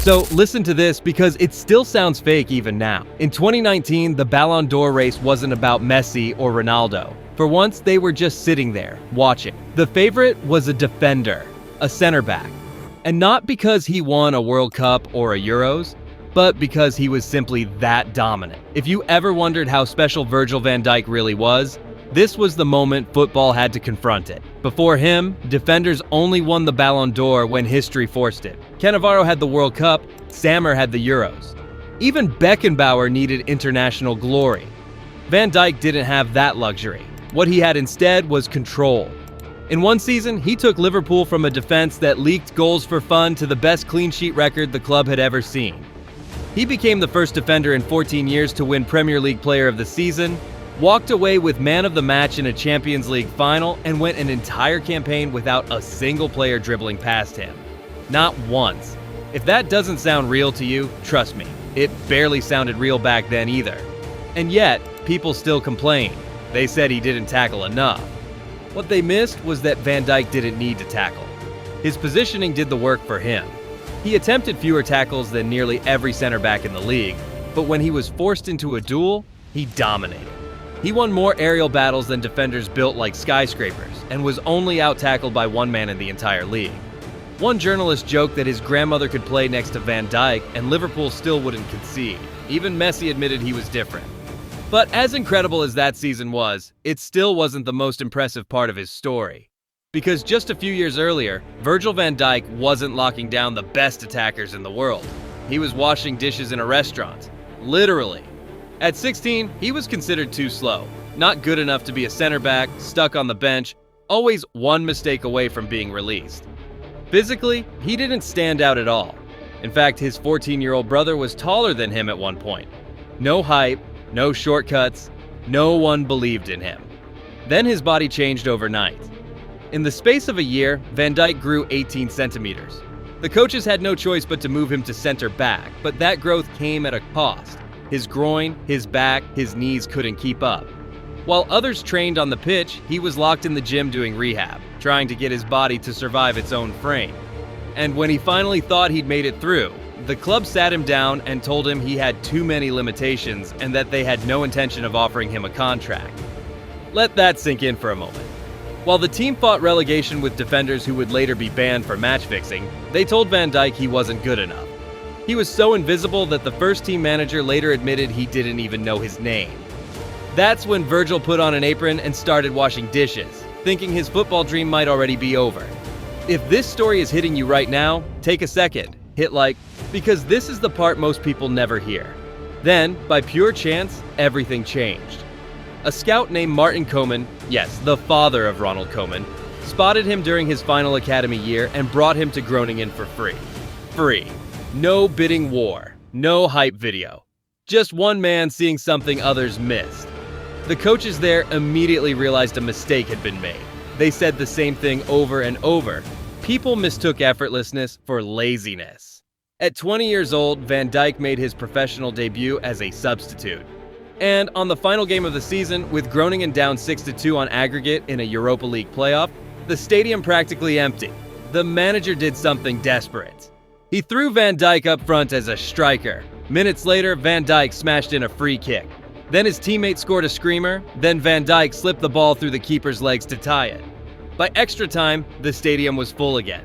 So listen to this because it still sounds fake even now. In 2019, the Ballon d'Or race wasn't about Messi or Ronaldo. For once, they were just sitting there, watching. The favorite was a defender, a center back. And not because he won a World Cup or a Euros, but because he was simply that dominant. If you ever wondered how special Virgil van Dijk really was, this was the moment football had to confront it. Before him, defenders only won the Ballon d'Or when history forced it. Cannavaro had the World Cup, Sammer had the Euros. Even Beckenbauer needed international glory. Van Dijk didn't have that luxury. What he had instead was control. In one season, he took Liverpool from a defense that leaked goals for fun to the best clean sheet record the club had ever seen. He became the first defender in 14 years to win Premier League Player of the Season, walked away with Man of the Match in a Champions League final, and went an entire campaign without a single player dribbling past him. Not once. If that doesn't sound real to you, trust me, it barely sounded real back then either. And yet, people still complain. They said he didn't tackle enough. What they missed was that Van Dijk didn't need to tackle. His positioning did the work for him. He attempted fewer tackles than nearly every center back in the league, but when he was forced into a duel, he dominated. He won more aerial battles than defenders built like skyscrapers, and was only out-tackled by one man in the entire league. One journalist joked that his grandmother could play next to Van Dijk and Liverpool still wouldn't concede. Even Messi admitted he was different. But as incredible as that season was, it still wasn't the most impressive part of his story. Because just a few years earlier, Virgil van Dijk wasn't locking down the best attackers in the world. He was washing dishes in a restaurant. Literally. At 16, he was considered too slow. Not good enough to be a center back, stuck on the bench, always one mistake away from being released. Physically, he didn't stand out at all. In fact, his 14-year-old brother was taller than him at one point. No hype, no shortcuts, no one believed in him. Then his body changed overnight. In the space of a year, Van Dijk grew 18 centimeters. The coaches had no choice but to move him to center back, but that growth came at a cost. His groin, his back, his knees couldn't keep up. While others trained on the pitch, he was locked in the gym doing rehab, trying to get his body to survive its own frame. And when he finally thought he'd made it through, the club sat him down and told him he had too many limitations and that they had no intention of offering him a contract. Let that sink in for a moment. While the team fought relegation with defenders who would later be banned for match fixing, they told Van Dijk he wasn't good enough. He was so invisible that the first team manager later admitted he didn't even know his name. That's when Virgil put on an apron and started washing dishes, thinking his football dream might already be over. If this story is hitting you right now, take a second, hit like, because this is the part most people never hear. Then, by pure chance, everything changed. A scout named Martin Koeman, yes, the father of Ronald Koeman, spotted him during his final academy year and brought him to Groningen for free. Free. No bidding war. No hype video. Just one man seeing something others missed. The coaches there immediately realized a mistake had been made. They said the same thing over and over. People mistook effortlessness for laziness. At 20 years old, Van Dijk made his professional debut as a substitute. And on the final game of the season, with Groningen down 6-2 on aggregate in a Europa League playoff, the stadium practically empty. The manager did something desperate. He threw Van Dijk up front as a striker. Minutes later, Van Dijk smashed in a free kick. Then his teammate scored a screamer, then Van Dijk slipped the ball through the keeper's legs to tie it. By extra time, the stadium was full again.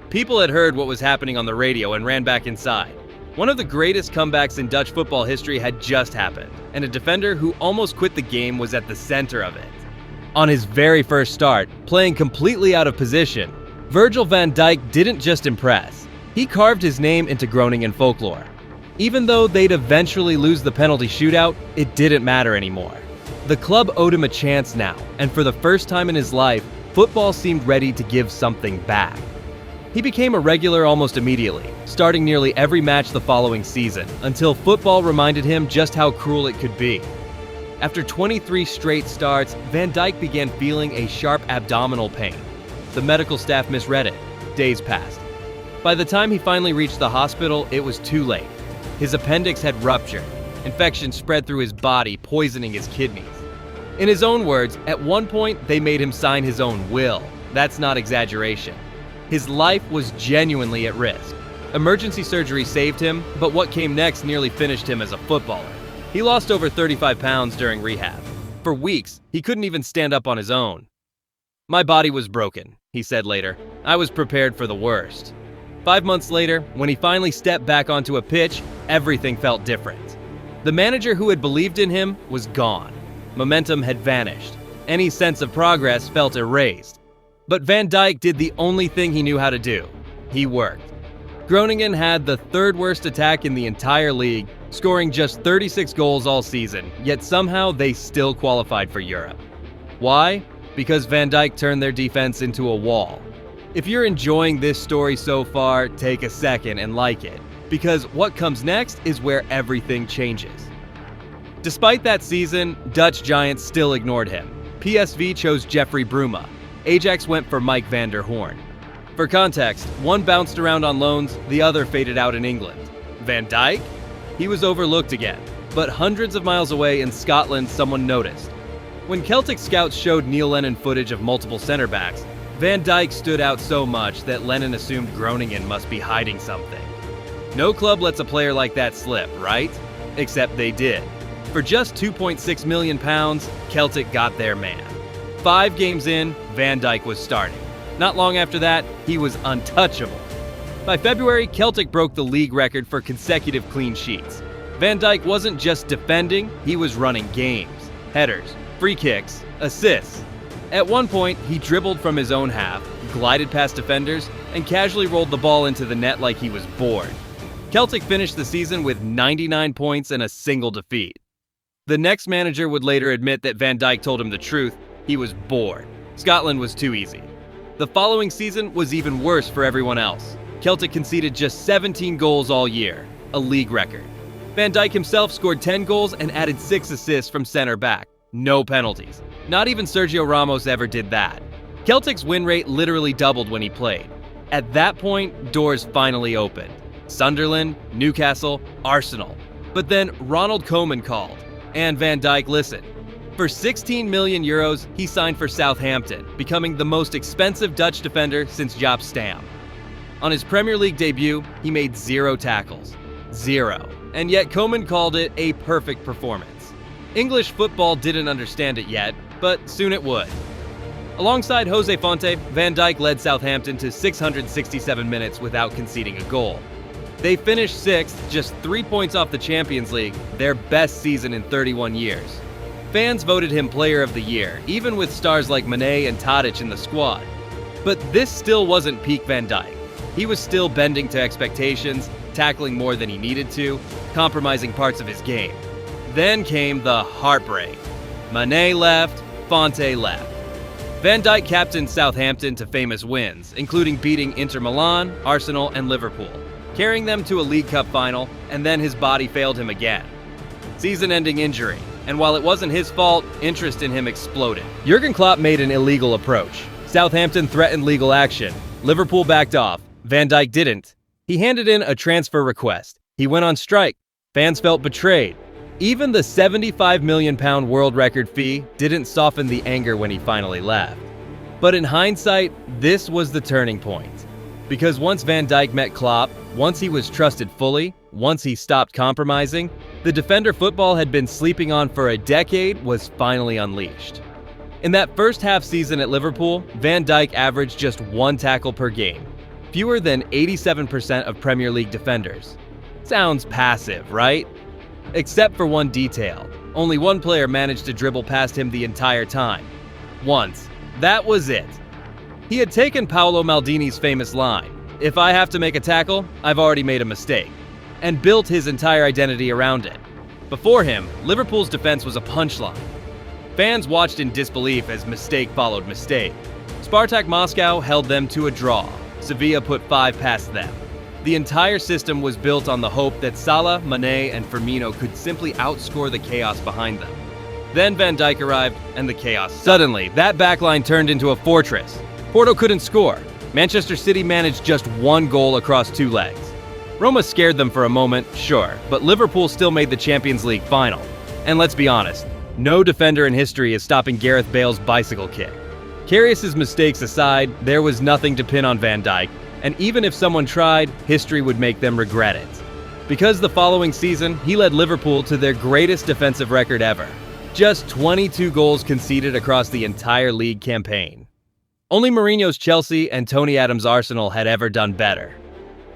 People had heard what was happening on the radio and ran back inside. One of the greatest comebacks in Dutch football history had just happened, and a defender who almost quit the game was at the center of it. On his very first start, playing completely out of position, Virgil van Dijk didn't just impress. He carved his name into Groningen folklore. Even though they'd eventually lose the penalty shootout, it didn't matter anymore. The club owed him a chance now, and for the first time in his life, football seemed ready to give something back. He became a regular almost immediately, starting nearly every match the following season, until football reminded him just how cruel it could be. After 23 straight starts, Van Dijk began feeling a sharp abdominal pain. The medical staff misread it. Days passed. By the time he finally reached the hospital, it was too late. His appendix had ruptured. Infection spread through his body, poisoning his kidneys. In his own words, at one point, they made him sign his own will. That's not exaggeration. His life was genuinely at risk. Emergency surgery saved him, but what came next nearly finished him as a footballer. He lost over 35 pounds during rehab. For weeks, he couldn't even stand up on his own. "My body was broken," he said later. "I was prepared for the worst." 5 months later, when he finally stepped back onto a pitch, everything felt different. The manager who had believed in him was gone. Momentum had vanished. Any sense of progress felt erased. But Van Dijk did the only thing he knew how to do. He worked. Groningen had the third worst attack in the entire league, scoring just 36 goals all season, yet somehow they still qualified for Europe. Why? Because Van Dijk turned their defense into a wall. If you're enjoying this story so far, take a second and like it, because what comes next is where everything changes. Despite that season, Dutch giants still ignored him. PSV chose Jeffrey Bruma. Ajax went for Mike van der Hoorn. For context, one bounced around on loans, the other faded out in England. Van Dijk? He was overlooked again, but hundreds of miles away in Scotland, someone noticed. When Celtic scouts showed Neil Lennon footage of multiple center backs, Van Dijk stood out so much that Lennon assumed Groningen must be hiding something. No club lets a player like that slip, right? Except they did. For just £2.6 million, Celtic got their man. 5 games in, Van Dijk was starting. Not long after that, he was untouchable. By February, Celtic broke the league record for consecutive clean sheets. Van Dijk wasn't just defending, he was running games, headers, free kicks, assists. At one point, he dribbled from his own half, glided past defenders, and casually rolled the ball into the net like he was bored. Celtic finished the season with 99 points and a single defeat. The next manager would later admit that Van Dijk told him the truth: he was bored. Scotland was too easy. The following season was even worse for everyone else. Celtic conceded just 17 goals all year, a league record. Van Dijk himself scored 10 goals and added 6 assists from center back. No penalties. Not even Sergio Ramos ever did that. Celtic's win rate literally doubled when he played. At that point, doors finally opened. Sunderland, Newcastle, Arsenal. But then Ronald Koeman called, and Van Dijk listened. For €16 million, he signed for Southampton, becoming the most expensive Dutch defender since Jaap Stam. On his Premier League debut, he made 0 tackles. 0. And yet Koeman called it a perfect performance. English football didn't understand it yet, but soon it would. Alongside Jose Fonte, Van Dijk led Southampton to 667 minutes without conceding a goal. They finished 6th, just 3 points off the Champions League, their best season in 31 years. Fans voted him Player of the Year, even with stars like Mané and Tadic in the squad. But this still wasn't peak Van Dijk. He was still bending to expectations, tackling more than he needed to, compromising parts of his game. Then came the heartbreak. Mané left, Fonte left. Van Dijk captained Southampton to famous wins, including beating Inter Milan, Arsenal, and Liverpool, carrying them to a League Cup final, and then his body failed him again. Season-ending injury, and while it wasn't his fault, interest in him exploded. Jurgen Klopp made an illegal approach. Southampton threatened legal action. Liverpool backed off. Van Dijk didn't. He handed in a transfer request. He went on strike. Fans felt betrayed. Even the £75 million world record fee didn't soften the anger when he finally left. But in hindsight, this was the turning point. Because once Van Dijk met Klopp, once he was trusted fully, once he stopped compromising, the defender football had been sleeping on for a decade was finally unleashed. In that first half season at Liverpool, Van Dijk averaged just 1 tackle per game, fewer than 87% of Premier League defenders. Sounds passive, right? Except for one detail. Only one player managed to dribble past him the entire time. Once. That was it. He had taken Paolo Maldini's famous line, "If I have to make a tackle, I've already made a mistake," and built his entire identity around it. Before him, Liverpool's defense was a punchline. Fans watched in disbelief as mistake followed mistake. Spartak Moscow held them to a draw. Sevilla put 5 past them. The entire system was built on the hope that Salah, Mané, and Firmino could simply outscore the chaos behind them. Then Van Dijk arrived, and the chaos stopped. Suddenly, that backline turned into a fortress. Porto couldn't score. Manchester City managed just 1 goal across 2 legs. Roma scared them for a moment, sure, but Liverpool still made the Champions League final. And let's be honest, no defender in history is stopping Gareth Bale's bicycle kick. Karius's mistakes aside, there was nothing to pin on Van Dijk. And even if someone tried, history would make them regret it. Because the following season, he led Liverpool to their greatest defensive record ever. Just 22 goals conceded across the entire league campaign. Only Mourinho's Chelsea and Tony Adams' Arsenal had ever done better.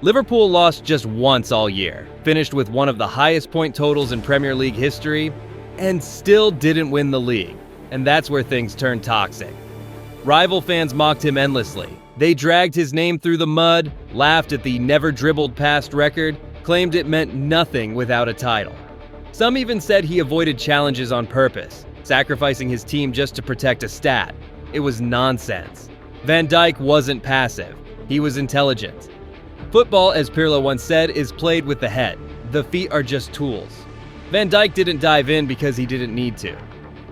Liverpool lost just once all year, finished with one of the highest point totals in Premier League history, and still didn't win the league. And that's where things turned toxic. Rival fans mocked him endlessly. They dragged his name through the mud, laughed at the never dribbled past record, claimed it meant nothing without a title. Some even said he avoided challenges on purpose, sacrificing his team just to protect a stat. It was nonsense. Van Dijk wasn't passive. He was intelligent. Football, as Pirlo once said, is played with the head. The feet are just tools. Van Dijk didn't dive in because he didn't need to.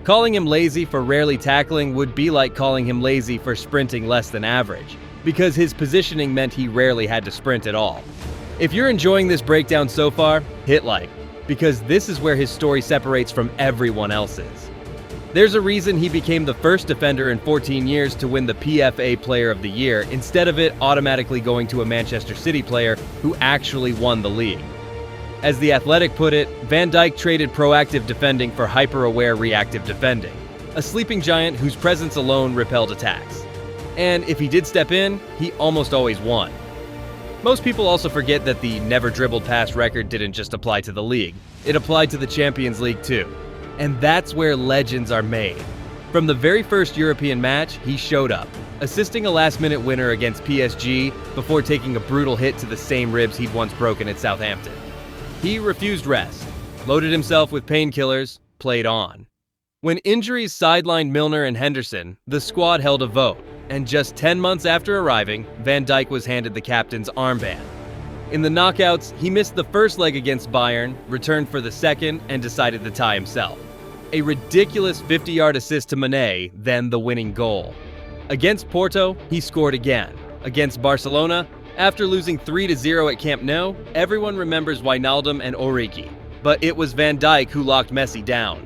Calling him lazy for rarely tackling would be like calling him lazy for sprinting less than average, because his positioning meant he rarely had to sprint at all. If you're enjoying this breakdown so far, hit like, because this is where his story separates from everyone else's. There's a reason he became the first defender in 14 years to win the PFA Player of the Year, instead of it automatically going to a Manchester City player who actually won the league. As The Athletic put it, Van Dijk traded proactive defending for hyper-aware reactive defending, a sleeping giant whose presence alone repelled attacks. And if he did step in, he almost always won. Most people also forget that the never dribbled past record didn't just apply to the league, it applied to the Champions League too. And that's where legends are made. From the very first European match, he showed up, assisting a last-minute winner against PSG before taking a brutal hit to the same ribs he'd once broken at Southampton. He refused rest, loaded himself with painkillers, played on. When injuries sidelined Milner and Henderson, the squad held a vote, and just 10 months after arriving, Van Dijk was handed the captain's armband. In the knockouts, he missed the first leg against Bayern, returned for the second, and decided the tie himself. A ridiculous 50-yard assist to Mané, then the winning goal. Against Porto, he scored again. Against Barcelona, after losing 3-0 at Camp Nou, everyone remembers Wijnaldum and Origi. But it was Van Dijk who locked Messi down.